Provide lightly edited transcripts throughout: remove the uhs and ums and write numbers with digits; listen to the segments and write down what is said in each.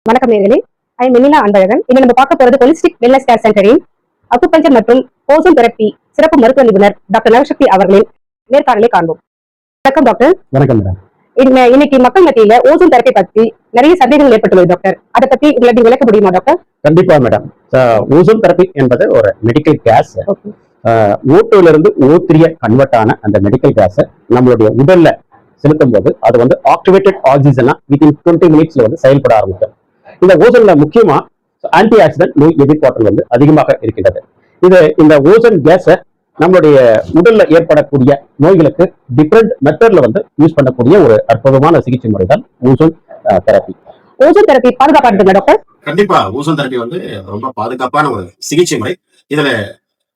வணக்கம் நேர்களே, ஐ மெலினா அன்பழகன். இங்க நம்ம பார்க்க போறது ஹோலிஸ்டிக் வெல்னஸ் கேர் சென்டரின் அக்குபஞ்சர் மற்றும் ஓசோன் தெரப்பி சிறப்பு மருத்துவ நிபுணர் டாக்டர் நவசக்தி அவர்களின் நேர்காணலை காண்போம். வணக்கம் டாக்டர். வணக்கம் மேடம். இன்னைக்கு மக்கள் மத்தியில ஓசோன் தெரப்பி பத்தி நிறைய சந்தேகங்கள் ஏற்பட்டுள்ளது டாக்டர். அதை பத்தி உங்களுக்கு விளக்க முடியுமா டாக்டர்? கண்டிப்பா மேடம். ஓசோன் தெரப்பி என்பது ஒரு மெடிக்கல் கேஸ். O2 இருந்து O3 கன்வெர்ட் ஆன அந்த மெடிக்கல் கேஸை நம்மளுடைய உடல்ல செலுத்தும் போது அது வந்து ஆக்டிவேட்டட் ஆக்சிஜனா வித்தின் 20 மினிட்ஸ்ல வந்து செயல்பட ஆரம்பிக்கும். இந்த ஓசோன்ல முக்கியமா ஆன்டி ஆக்சிடென்ட் நோய் எதிர்ப்பாற்றல் வந்து அதிகமாக இருக்கின்றது. இந்த ஓசோன் கேஸை நம்மளுடைய உடல்ல ஏற்படக்கூடிய நோய்களுக்கு டிஃபரெண்ட் மெத்தட்ல வந்து யூஸ் பண்ணக்கூடிய ஒரு அற்புதமான சிகிச்சை முறை தான் ஓசோன் தெரப்பி. ஓசோன் தெரப்பி பாதுகாப்பானதுங்களா டாக்டர்? கண்டிப்பா ஓசோன் தெரப்பி வந்து ரொம்ப பாதுகாப்பான ஒரு சிகிச்சை முறை. இதுல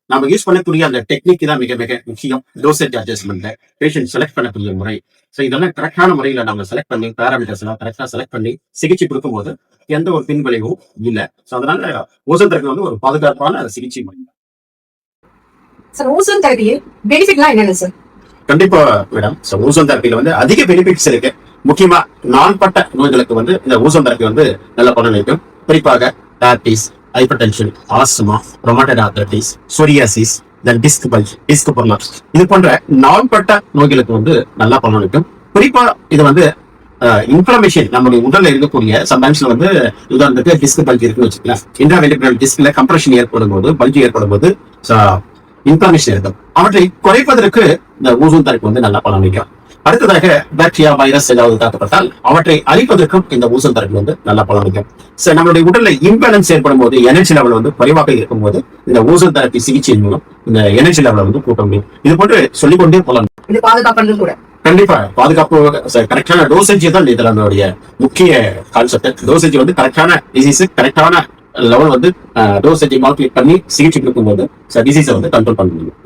நம்ம யூஸ் பண்ணக்கூடிய அந்த டெக்னிக் தான் மிக மிக முக்கியம். டோசேஜ் அட்ஜஸ்ட்மெண்ட், பேஷண்ட் செலக்ட் பண்ணக்கூடிய முறை. ஸோ இதெல்லாம் கரெக்டான முறையில நம்ம செலக்ட் பண்ணி பேராமீட்டர்ஸ் எல்லாம் கரெக்டா செலக்ட் பண்ணி சிகிச்சை கொடுக்கும்போது எந்த ஒரு பின்விளைவும் இல்லை. ஸோ அதனால ஓசோன் தெரப்பி வந்து ஒரு பாதுகாப்பான சிகிச்சை முறை. சார், ஓசோன் தெரப்பியில் பெனிஃபிட்லாம் என்னென்ன சார்? கண்டிப்பா மேடம். ஸோ ஓசோன் தெரப்பியில வந்து அதிக பெனிஃபிட்ஸ் இருக்கு. முக்கியமா நாள்பட்ட நோய்களுக்கு வந்து இந்த ஓசோன் தெரப்பி வந்து நல்ல பலன் அளிக்கும். குறிப்பாக diabetes, hyper tension, asthma, rheumatoid arthritis, psoriasis, disk bulge, disk prolapse, இது போன்ற நாள்பட்ட நோய்களுக்கு வந்து நல்லா பலனளிக்கும். குறிப்பா இது வந்து இன்ஃப்ளமேஷன் நம்மளுடைய உடல்ல இருக்கக்கூடிய சம்டைம்ஸ்ல வந்து உதாரணத்துக்கு டிஸ்க் பல்ஜ் இருக்குன்னு வச்சுக்கலாம். இன்ட்ராவென்ட்ரிகுலர் டிஸ்க்ல கம்ப்ரஷன் ஏற்படும் போது, பல்ஜ் ஏற்படும் போது இன்ஃப்ளமேஷன் இருக்கும். அவற்றை குறைப்பதற்கு இந்த ஓசோன் தெரப்பி வந்து நல்லா பலனளிக்கும். அடுத்ததாக பாக்டீரியா, வைரஸ் ஏதாவது தாக்கப்பட்டால் அவற்றை அழிப்பதற்கும் இந்த ஓசோன் தெரப்பி வந்து நல்லா பலனளிக்கும். நம்மளுடைய உடல்ல இம்பேலன்ஸ் ஏற்படும் போது, எனர்ஜி லெவல் வந்து குறைவாக இருக்கும் போது இந்த ஓசோன் தெரப்பி சிகிச்சையின் மூலம் இந்த எனர்ஜி லெவலை வந்து கூட்ட முடியும். இது போன்று சொல்லிக்கொண்டே போலாம். இது பாதுகாப்பு கூட. கண்டிப்பா பாதுகாப்பு. கரெக்டான டோசேஜ் தான் இதுல நம்மளுடைய முக்கிய கான்செப்ட். டோசேஜ் வந்து கரெக்டான டிசீஸ் கரெக்டான லெவல் வந்து டோசேஜ் மால்குலேட் பண்ணி சிகிச்சை கொடுக்கும் போது டிசீஸை வந்து கண்ட்ரோல் பண்ண முடியும்.